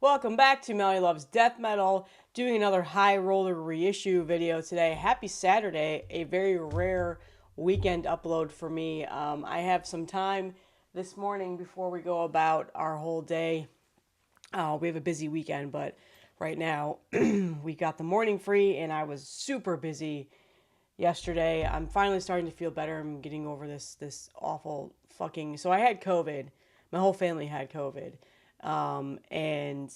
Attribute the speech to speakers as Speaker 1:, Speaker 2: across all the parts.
Speaker 1: Welcome back to Melly Loves Death Metal, doing another High Roller reissue video today. Happy Saturday, a very rare weekend upload for me. I have some time this morning before we go about our whole day. We have a busy weekend, but right now we got the morning free and I was super busy yesterday. I'm finally starting to feel better. I'm getting over this awful fucking. So I had COVID. My whole family had COVID. And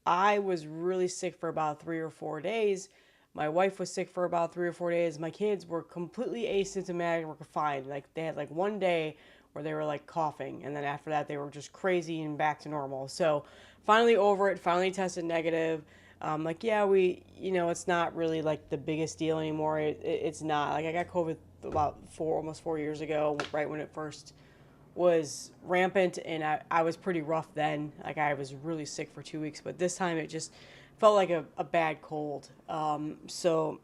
Speaker 1: I was really sick for about 3 or 4 days. My wife was sick for about 3 or 4 days. My kids were completely asymptomatic, were fine. Like they had like one day where they were like coughing, and then after that they were just crazy and back to normal. So finally over it. Finally tested negative. Like yeah, it's not really like the biggest deal anymore. It's not like I got COVID about almost 4 years ago, right when it first was rampant, and I was pretty rough then. Like I was really sick for 2 weeks, but this time it just felt like a bad cold. So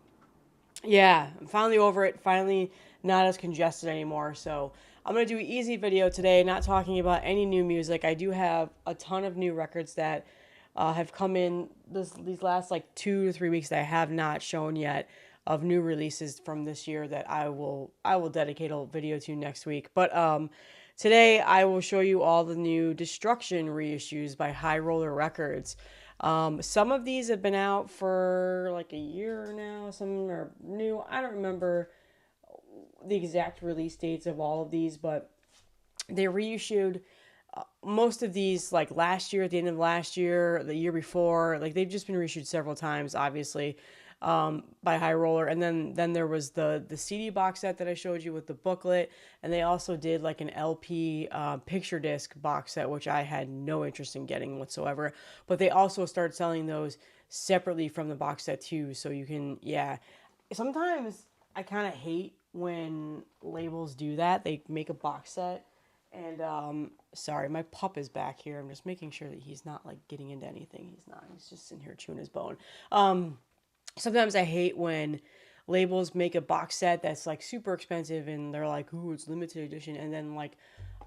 Speaker 1: yeah, I'm finally over it. Finally not as congested anymore. So I'm going to do an easy video today, not talking about any new music. I do have a ton of new records that have come in these last like 2 to 3 weeks that I have not shown yet, of new releases from this year that I will dedicate a video to next week. But today I will show you all the new Destruction reissues by High Roller Records. Some of these have been out for like a year now. Some are new. I don't remember the exact release dates of all of these, but they reissued most of these like last year, at the end of last year, the year before. Like they've just been reissued several times, obviously, by High Roller. And then there was the CD box set that I showed you with the booklet, and they also did like an LP picture disc box set, which I had no interest in getting whatsoever. But they also started selling those separately from the box set too, so you can, yeah. Sometimes I kind of hate when labels do that. They make a box set, and sorry, my pup is back here. I'm just making sure that he's not like getting into anything. He's not. He's just in here chewing his bone. Sometimes I hate when labels make a box set that's like super expensive and they're like, "Ooh, it's limited edition," and then like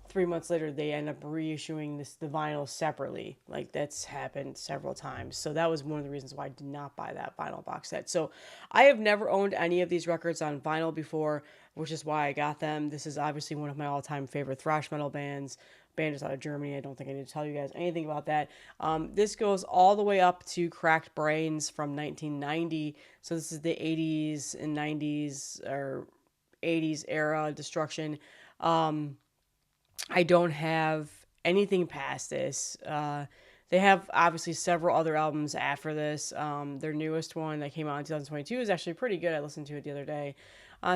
Speaker 1: 3 months later they end up reissuing the vinyl separately. Like that's happened several times. So that was one of the reasons why I did not buy that vinyl box set. So I have never owned any of these records on vinyl before, which is why I got them. This is obviously one of my all-time favorite thrash metal bands. Band is out of Germany. I don't think I need to tell you guys anything about that. This goes all the way up to Cracked Brains from 1990. So this is the 80s and 90s, or 80s era Destruction. I don't have anything past this. They have obviously several other albums after this. Their newest one that came out in 2022 is actually pretty good. I listened to it the other day.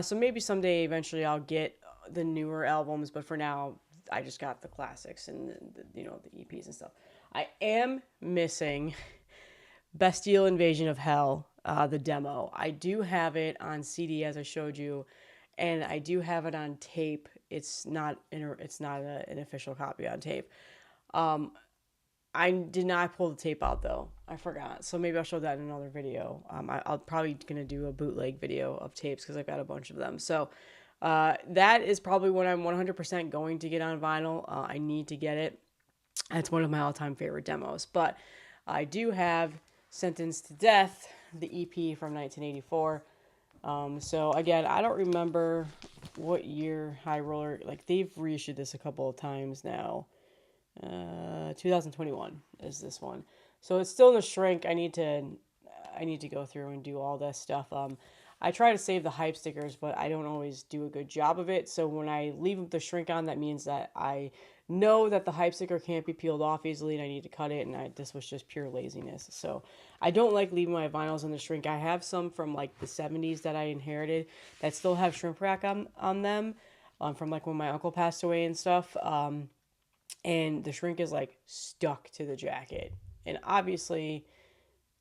Speaker 1: So maybe someday eventually I'll get the newer albums, but for now I just got the classics and the EPs and stuff. I am missing Bestial Invasion of Hell, the demo. I do have it on CD as I showed you, and I do have it on tape. It's not an official copy on tape. I did not pull the tape out though. I forgot. So maybe I'll show that in another video. I'll probably gonna do a bootleg video of tapes because I've got a bunch of them. So that is probably what I'm 100% going to get on vinyl. I need to get it. That's one of my all-time favorite demos. But I do have Sentenced to Death, the EP from 1984. So again, I don't remember what year High Roller, like they've reissued this a couple of times now. 2021 is this one. So it's still in the shrink. I need to go through and do all this stuff. I try to save the hype stickers, but I don't always do a good job of it. So when I leave the shrink on, that means that I know that the hype sticker can't be peeled off easily and I need to cut it, and this was just pure laziness. So I don't like leaving my vinyls in the shrink. I have some from like the 70s that I inherited that still have shrink wrap on them, from like when my uncle passed away and stuff. And the shrink is like stuck to the jacket. And obviously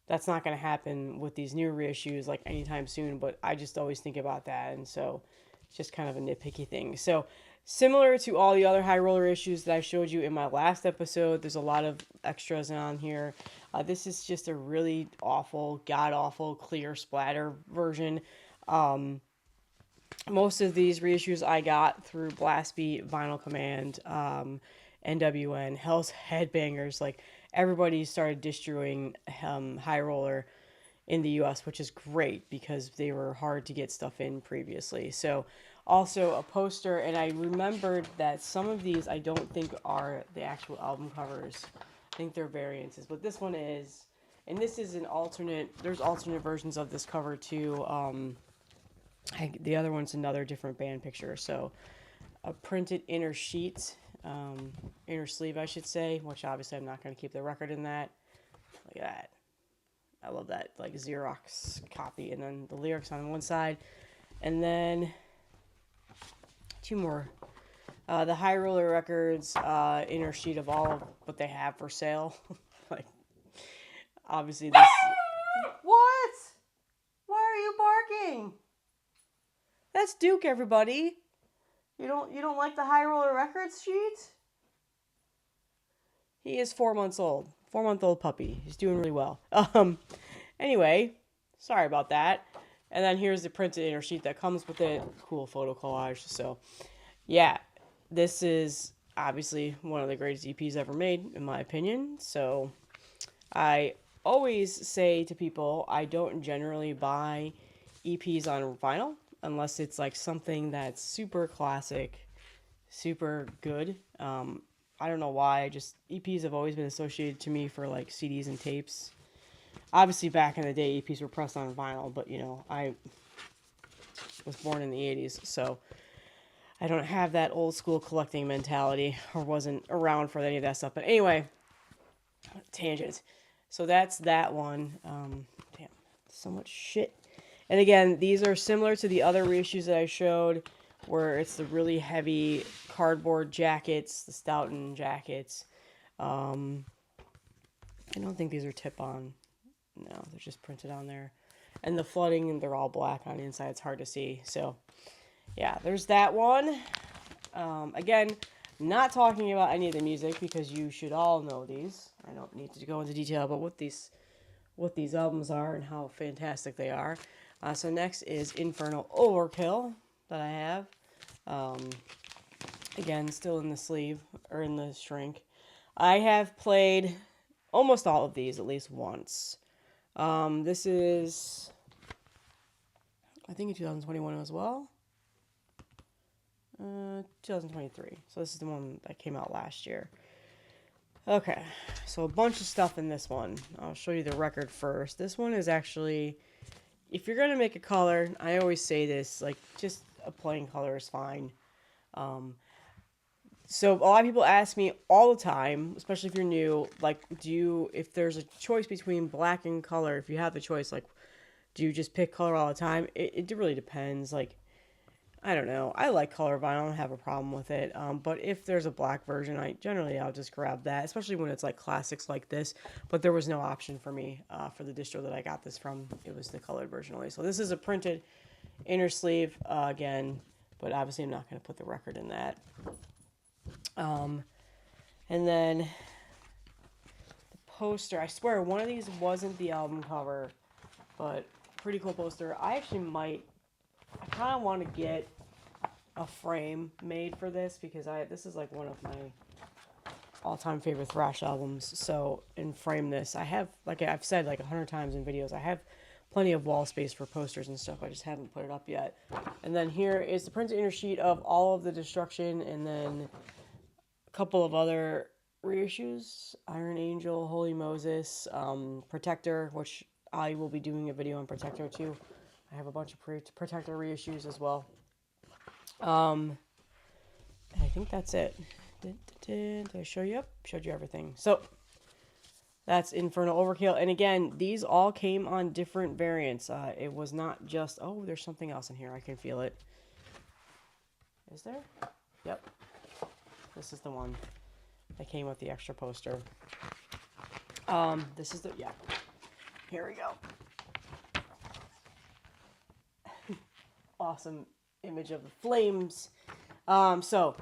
Speaker 1: that's not going to happen with these new reissues like anytime soon, but I just always think about that, and so it's just kind of a nitpicky thing. So similar to all the other High Roller issues that I showed you in my last episode, there's a lot of extras on here. This is just a really awful, god-awful, clear splatter version. Most of these reissues I got through Blast Beat, Vinyl Command, NWN, Hell's Headbangers. Like everybody started destroying High Roller in the US, which is great because they were hard to get stuff in previously. So, also a poster, and I remembered that some of these I don't think are the actual album covers. I think they're variances, but this one is, and this is an alternate. There's alternate versions of this cover too. The other one's another different band picture. So, a printed inner sheet, inner sleeve, I should say, which obviously I'm not going to keep the record in that. Look at that. I love that, like Xerox copy, and then the lyrics on one side, and then two more. The High Roller Records inner sheet of all of what they have for sale. Like, obviously this. What? Why are you barking? That's Duke, everybody. You don't like the High Roller Records sheet? He is 4 months old. 4-month-old puppy. He's doing really well. Anyway, sorry about that. And then here's the printed inner sheet that comes with it. Cool photo collage. So, yeah, this is obviously one of the greatest EPs ever made, in my opinion. So, I always say to people, I don't generally buy EPs on vinyl unless it's like something that's super classic, super good. I don't know why. EPs have always been associated to me for like CDs and tapes. Obviously, back in the day, EPs were pressed on vinyl, but I was born in the 80s, so I don't have that old school collecting mentality, or wasn't around for any of that stuff. But anyway, tangent. So that's that one. Damn, so much shit. And again, these are similar to the other reissues that I showed, where it's the really heavy cardboard jackets, the Stoughton jackets. I don't think these are tip-on. No, they're just printed on there. And the flooding, they're all black on the inside. It's hard to see. So, yeah, there's that one. Again, not talking about any of the music because you should all know these. I don't need to go into detail about what these albums are and how fantastic they are. So next is Infernal Overkill that I have. Again, still in the sleeve, or in the shrink. I have played almost all of these at least once. This is, I think in 2021 as well. 2023. So this is the one that came out last year. Okay, so a bunch of stuff in this one. I'll show you the record first. This one is actually, if you're going to make a color, I always say this, like, just a plain color is fine. So a lot of people ask me all the time, especially if you're new, like, if there's a choice between black and color, if you have the choice, like, do you just pick color all the time? It really depends. Like, I don't know. I like color vinyl. I don't have a problem with it. But if there's a black version, I'll just grab that, especially when it's like classics like this. But there was no option for me for the distro that I got this from. It was the colored version only. So this is a printed inner sleeve again, but obviously I'm not going to put the record in that. And then the poster. I swear one of these wasn't the album cover, but pretty cool poster. I kind of want to get a frame made for this because this is like one of my all-time favorite thrash albums. So, and frame this. I have, like I've said like 100 times in videos, I have plenty of wall space for posters and stuff. I just haven't put it up yet. And then here is the printed inner sheet of all of the Destruction, and then a couple of other reissues. Iron Angel, Holy Moses, Protector, which I will be doing a video on Protector too. I have a bunch of Protector reissues as well. I think that's it. Did I show you up? Showed you everything. So, that's Infernal Overkill. And again, these all came on different variants. It was not just, oh, there's something else in here. I can feel it. Is there? Yep. This is the one that came with the extra poster. This is yeah. Here we go. Awesome image of the flames. So,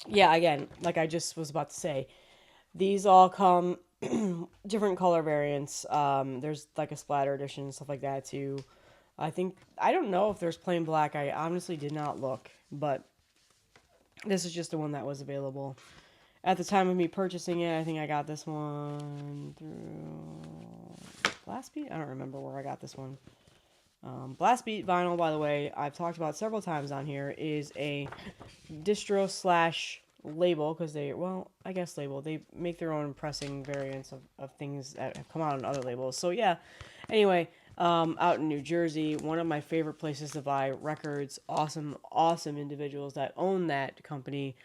Speaker 1: yeah, again, like I just was about to say, these all come different color variants. There's like a splatter edition and stuff like that too. I don't know if there's plain black. I honestly did not look, but this is just the one that was available. at the time of me purchasing it, I think I got this one through Blast Beat. I don't remember where I got this one. Blast Beat vinyl, by the way, I've talked about several times on here, is a distro slash label, because they, well, I guess label. They make their own pressing variants of things that have come out on other labels. So yeah, anyway, out in New Jersey, one of my favorite places to buy records. Awesome individuals that own that company,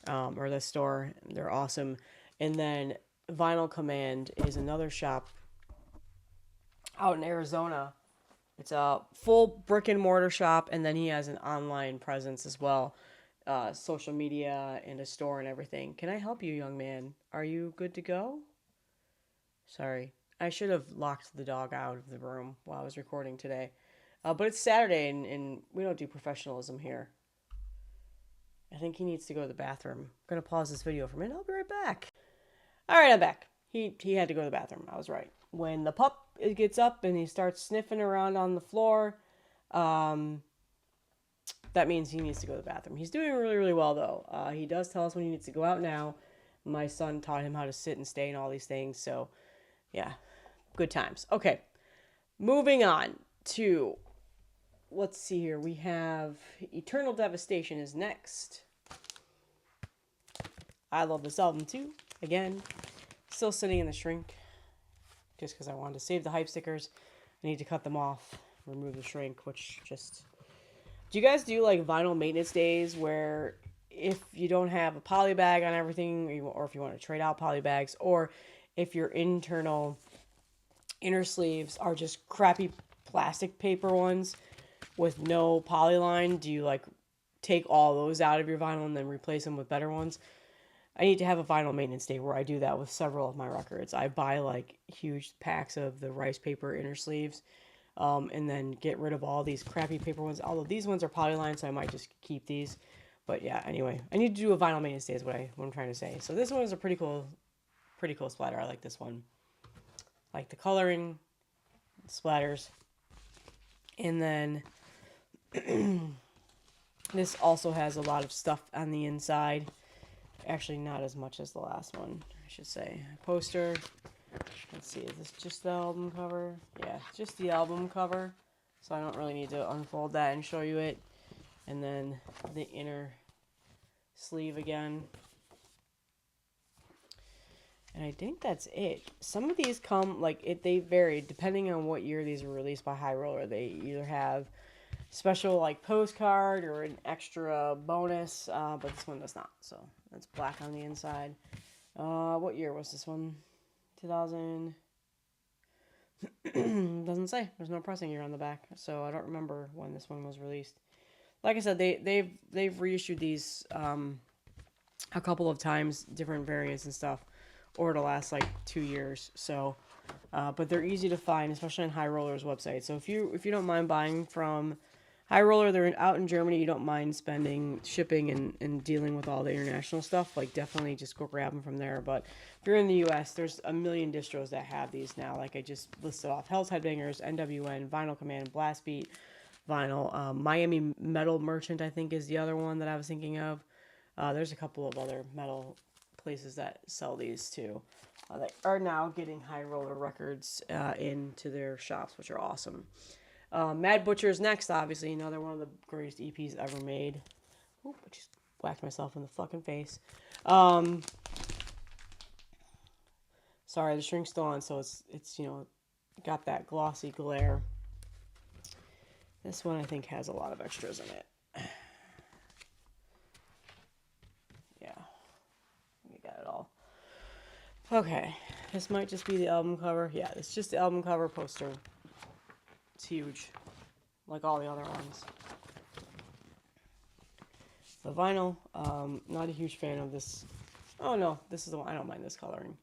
Speaker 1: or the store. They're awesome. And then Vinyl Command is another shop out in Arizona. It's a full brick and mortar shop, and then he has an online presence as well, social media and a store and everything. Can I help you, young man? Are you good to go? Sorry, I should have locked the dog out of the room while I was recording today. But it's Saturday, and we don't do professionalism here. I think he needs to go to the bathroom. I'm going to pause this video for a minute. I'll be right back. All right, I'm back. He had to go to the bathroom. I was right. When the pup gets up and he starts sniffing around on the floor, that means he needs to go to the bathroom. He's doing really, really well, though. He does tell us when he needs to go out now. My son taught him how to sit and stay and all these things. So, yeah, good times. Okay, moving on to, let's see here. We have Eternal Devastation is next. I love this album, too. Again, still sitting in the shrink, just because I wanted to save the hype stickers. I need to cut them off, remove the shrink, which just... Do you guys do, like, vinyl maintenance days where if you don't have a poly bag on everything, or if you want to trade out poly bags, or if your internal inner sleeves are just crappy plastic paper ones with no polyline, do you, like, take all those out of your vinyl and then replace them with better ones? I need to have a vinyl maintenance day where I do that with several of my records. I buy, like, huge packs of the rice paper inner sleeves, and then get rid of all these crappy paper ones. Although these ones are polylined, so I might just keep these. But yeah, anyway, I need to do a vinyl maintenance day is what I'm trying to say. So this one is a pretty cool splatter. I like this one. Like the coloring, splatters. And then this also has a lot of stuff on the inside. Actually, not as much as the last one, I should say. Poster. Let's see, is this just the album cover? Yeah, just the album cover. So I don't really need to unfold that and show you it. And then the inner sleeve again. And I think that's it. Some of these come, like, they vary depending on what year these were released by High Roller. They either have special, like, postcard or an extra bonus, but this one does not. So that's black on the inside. What year was this one? 2000. Doesn't say. There's no pressing year on the back, so I don't remember when this one was released. Like I said, they've reissued these a couple of times, different variants and stuff, over the last like 2 years. So, but they're easy to find, especially on High Roller's website. So if you don't mind buying from High Roller, they're out in Germany. You don't mind spending shipping and dealing with all the international stuff, like definitely just go grab them from there. But if you're in the U.S., there's a million distros that have these now. Like I just listed off: Hell's Headbangers, NWN, Vinyl Command, Blast Beat, Vinyl, Miami Metal Merchant, I think, is the other one that I was thinking of. There's a couple of other metal places that sell these too. That are now getting High Roller records into their shops, which are awesome. Mad Butcher's next, obviously, another one of the greatest EPs ever made. Oop, I just whacked myself in the fucking face. Sorry, the shrink's still on, so it's got that glossy glare. This one, I think, has a lot of extras in it. Yeah, we got it all. Okay, this might just be the album cover. Yeah, it's just the album cover poster. It's huge, like all the other ones. The vinyl, not a huge fan of this. Oh no, this is the one. I don't mind this coloring.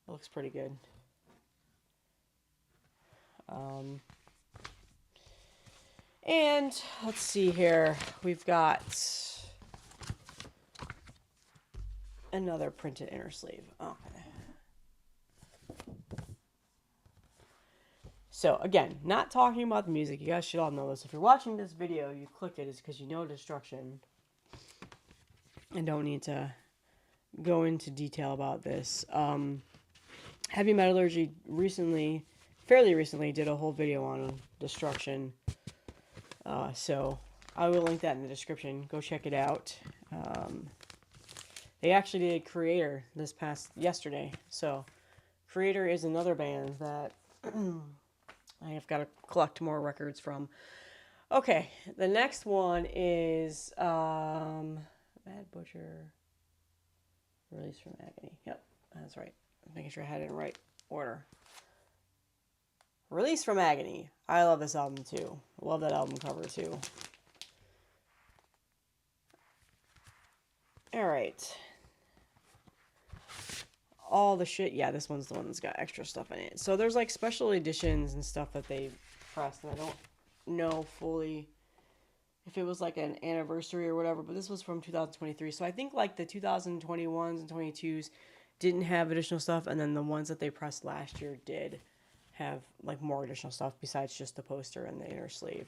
Speaker 1: It looks pretty good. And let's see here. We've got another printed inner sleeve. Okay. So again, not talking about the music. You guys should all know this. If you're watching this video, you clicked it, it's because you know Destruction and don't need to go into detail about this. Heavy Metallurgy fairly recently, did a whole video on Destruction. So I will link that in the description. Go check it out. They actually did Creator yesterday. So Creator is another band that I have got to collect more records from. Okay, the next one is Mad Butcher, Release from Agony. Yep, that's right. I'm making sure I had it in the right order. Release from Agony. I love this album too. Love that album cover too. Alright. All the shit. Yeah, this one's the one that's got extra stuff in it. So there's like special editions and stuff that they pressed, and I don't know fully if it was like an anniversary or whatever, but this was from 2023. So I think like the 2021s and 22s didn't have additional stuff, and then the ones that they pressed last year did have like more additional stuff besides just the poster and the inner sleeve.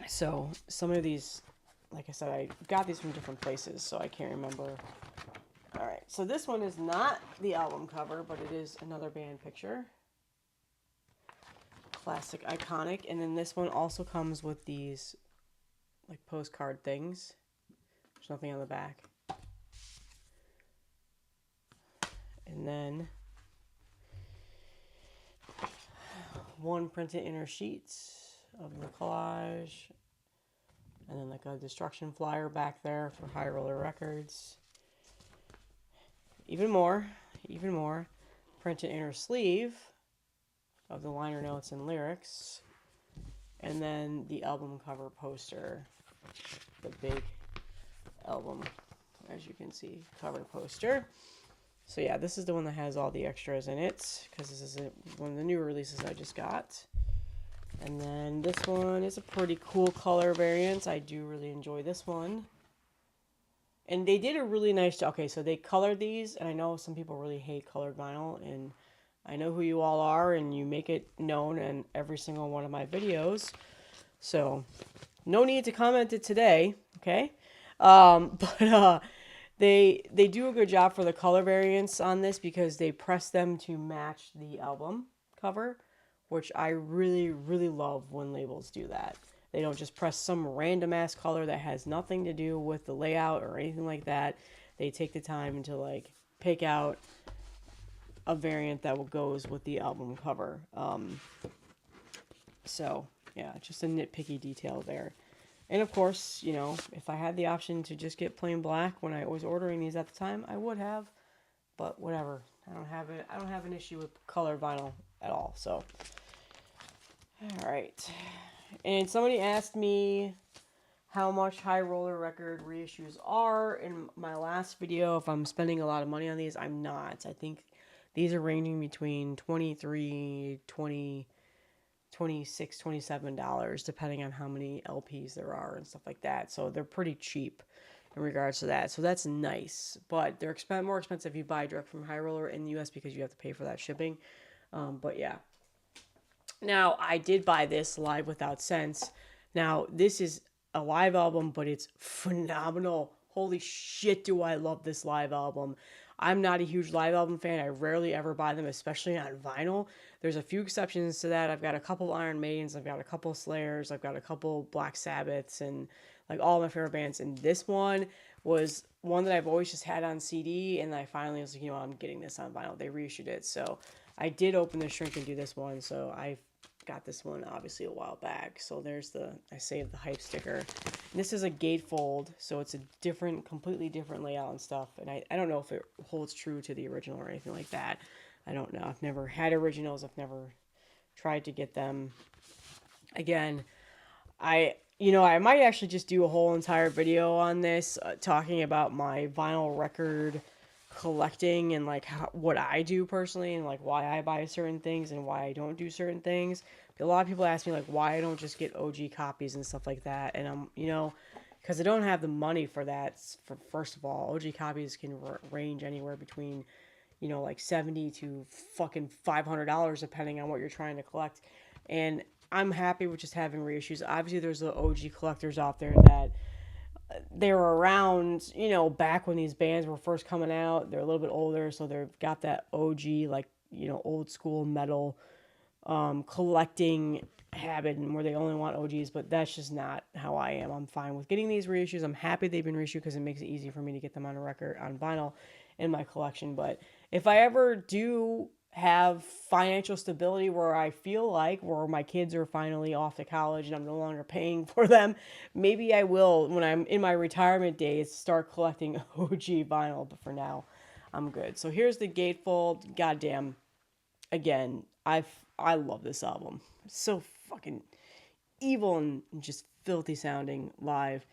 Speaker 1: So some of these, like I said, I got these from different places, so I can't remember. All right, so this one is not the album cover, but it is another band picture. Classic, iconic. And then this one also comes with these like postcard things. There's nothing on the back. And then one printed inner sheets of the collage. And then like a Destruction flyer back there for High Roller Records. Even more printed inner sleeve of the liner notes and lyrics, and then the album cover poster, the big album, as you can see, cover poster. So yeah, this is the one that has all the extras in it, because this is one of the newer releases I just got. And then this one is a pretty cool color variant. I do really enjoy this one. And they did a really nice job. Okay, so they colored these, and I know some people really hate colored vinyl, and I know who you all are, and you make it known in every single one of my videos. So, no need to comment it today, okay? But they do a good job for the color variants on this, because they press them to match the album cover, which I really, really love when labels do that. They don't just press some random ass color that has nothing to do with the layout or anything like that. They take the time to like pick out a variant that goes with the album cover. So yeah, just a nitpicky detail there. And of course, you know, if I had the option to just get plain black when I was ordering these at the time, I would have. But whatever, I don't have an issue with colored vinyl at all. So, all right. And somebody asked me how much High Roller Record reissues are in my last video. If I'm spending a lot of money on these, I'm not. I think these are ranging between $23, $20, $26, $27, depending on how many LPs there are and stuff like that. So they're pretty cheap in regards to that. So that's nice. But they're more expensive if you buy direct from High Roller in the US, because you have to pay for that shipping. But yeah. Now, I did buy this Live Without Sense. Now, this is a live album, but it's phenomenal. Holy shit, do I love this live album. I'm not a huge live album fan. I rarely ever buy them, especially on vinyl. There's a few exceptions to that. I've got a couple Iron Maidens. I've got a couple Slayers. I've got a couple Black Sabbaths, and like all my favorite bands. And this one was one that I've always just had on CD, and I finally was like, you know, I'm getting this on vinyl. They reissued it. So I did open the shrink and do this one. So I got this one obviously a while back. So there's I saved the hype sticker. And this is a gatefold, so it's a completely different layout and stuff. And I don't know if it holds true to the original or anything like that. I don't know. I've never had originals. I've never tried to get them. Again, I might actually just do a whole entire video on this, talking about my vinyl record collecting and like what I do personally, and like why I buy certain things and why I don't do certain things. A lot of people ask me like why I don't just get OG copies and stuff like that, and I'm because I don't have the money for that. First of all, OG copies can range anywhere between like $70 to fucking $500 depending on what you're trying to collect, and I'm happy with just having reissues. Obviously there's the OG collectors out there that they were around, back when these bands were first coming out. They're a little bit older, so they've got that OG, like, old school metal collecting habit, and where they only want OGs, but that's just not how I am. I'm fine with getting these reissues. I'm happy they've been reissued because it makes it easy for me to get them on a record, on vinyl in my collection. But if I ever do have financial stability where I feel like where my kids are finally off to college and I'm no longer paying for them, maybe I will, when I'm in my retirement days, start collecting OG vinyl. But for now, I'm good. So here's the gatefold. Goddamn, again, I love this album. It's so fucking evil and just filthy sounding live.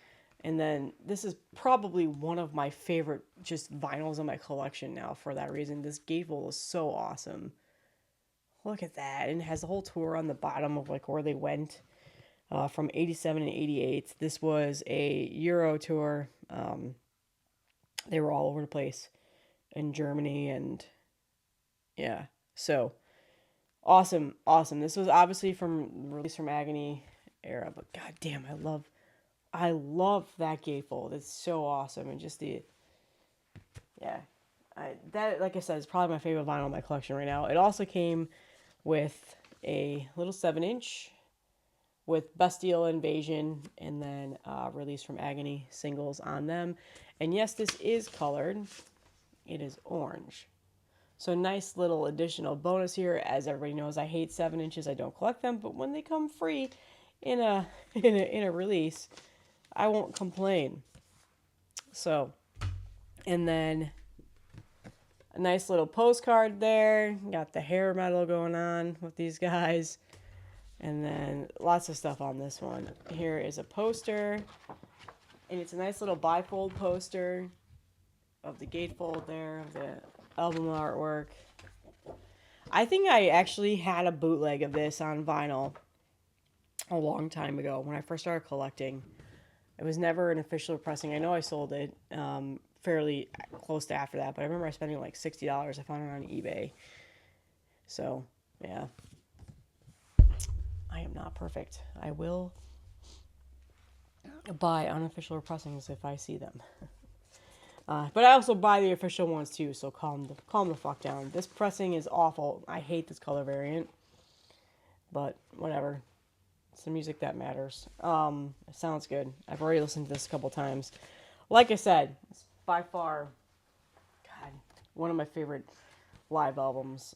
Speaker 1: And then this is probably one of my favorite just vinyls in my collection now for that reason. This gatefold is so awesome. Look at that. And it has the whole tour on the bottom of like where they went from 87 and 88. This was a Euro tour. They were all over the place in Germany, and yeah. So awesome. This was obviously from Release from Agony era, but goddamn, I love that gatefold. It's so awesome, and just that, like I said, is probably my favorite vinyl in my collection right now. It also came with a little 7-inch with Bestial Invasion and then Release from Agony singles on them. And yes, this is colored. It is orange. So nice little additional bonus here. As everybody knows, I hate 7-inches. I don't collect them, but when they come free in a in a release, I won't complain. So, and then a nice little postcard there. Got the hair metal going on with these guys. And then lots of stuff on this one. Here is a poster. And it's a nice little bifold poster of the gatefold there, of the album artwork. I think I actually had a bootleg of this on vinyl a long time ago when I first started collecting. It was never an official pressing. I know I sold it fairly close to after that, but I remember I spending like $60. I found it on eBay. So, yeah. I am not perfect. I will buy unofficial pressings if I see them. But I also buy the official ones too, so calm the fuck down. This pressing is awful. I hate this color variant. But whatever. It's the music that matters. It sounds good. I've already listened to this a couple times. Like I said, it's by far, God, one of my favorite live albums.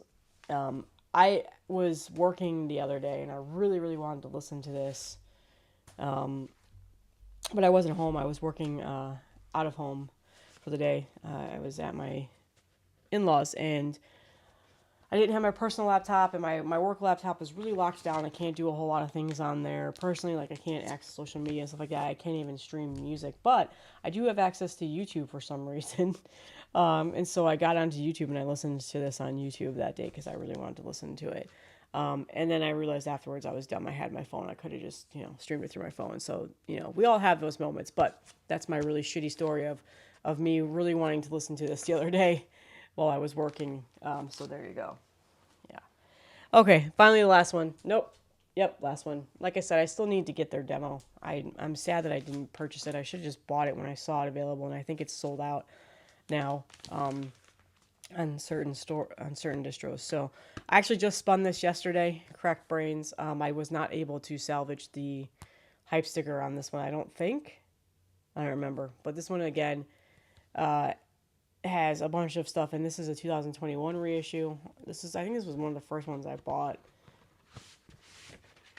Speaker 1: I was working the other day, and I really, really wanted to listen to this. But I wasn't home. I was working out of home for the day. I was at my in-laws, and I didn't have my personal laptop, and my work laptop is really locked down. I can't do a whole lot of things on there. Personally, like I can't access social media and stuff like that. I can't even stream music, but I do have access to YouTube for some reason. And so I got onto YouTube and I listened to this on YouTube that day because I really wanted to listen to it. And then I realized afterwards I was dumb. I had my phone. I could have just, streamed it through my phone. So, we all have those moments, but that's my really shitty story of me really wanting to listen to this the other day while I was working. So there you go. Yeah. Okay. Finally, the last one. Nope. Yep. Last one. Like I said, I still need to get their demo. I'm sad that I didn't purchase it. I should have just bought it when I saw it available. And I think it's sold out now. On certain distros. So I actually just spun this yesterday. Cracked brains. I was not able to salvage the hype sticker on this one. I don't think. I don't remember. But this one again has a bunch of stuff, and this is a 2021 reissue. I think this was one of the first ones I bought.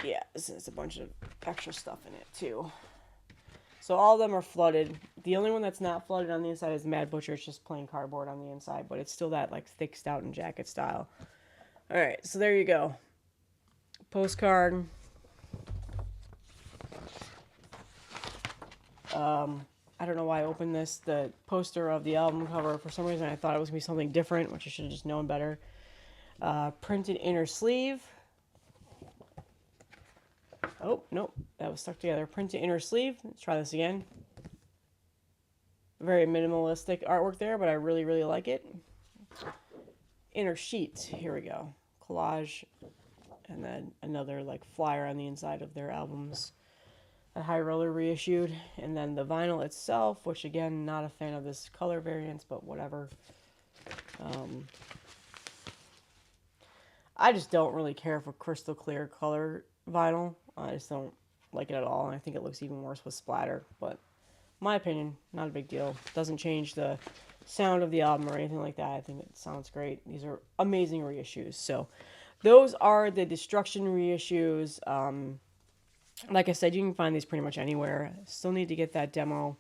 Speaker 1: Yeah, this is a bunch of extra stuff in it too. So all of them are flooded. The only one that's not flooded on the inside is Mad Butcher. It's just plain cardboard on the inside, but it's still that like thick stout and jacket style. All right, so there you go. Postcard. I don't know why I opened this. The poster of the album cover. For some reason, I thought it was going to be something different, which I should have just known better. Printed inner sleeve. Oh, nope. That was stuck together. Printed inner sleeve. Let's try this again. Very minimalistic artwork there, but I really, really like it. Inner sheet. Here we go. Collage. And then another like flyer on the inside of their albums. a high roller reissued, and then the vinyl itself, which again, not a fan of this color variance, but whatever. I just don't really care for crystal clear color vinyl. I just don't like it at all, and I think it looks even worse with splatter. But my opinion, not a big deal. Doesn't change the sound of the album or anything like that. I think it sounds great. These are amazing reissues. So those are the Destruction reissues. Like I said, you can find these pretty much anywhere. Still need to get that demo.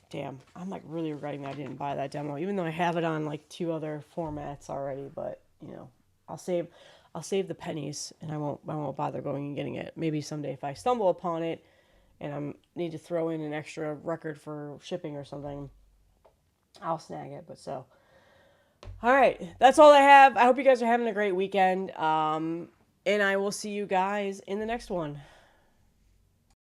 Speaker 1: Damn, I'm like really regretting that I didn't buy that demo, even though I have it on like 2 other formats already. But you know, I'll save the pennies, and I won't bother going and getting it. Maybe someday if I stumble upon it, and I need to throw in an extra record for shipping or something, I'll snag it. But so, all right, that's all I have. I hope you guys are having a great weekend. And I will see you guys in the next one.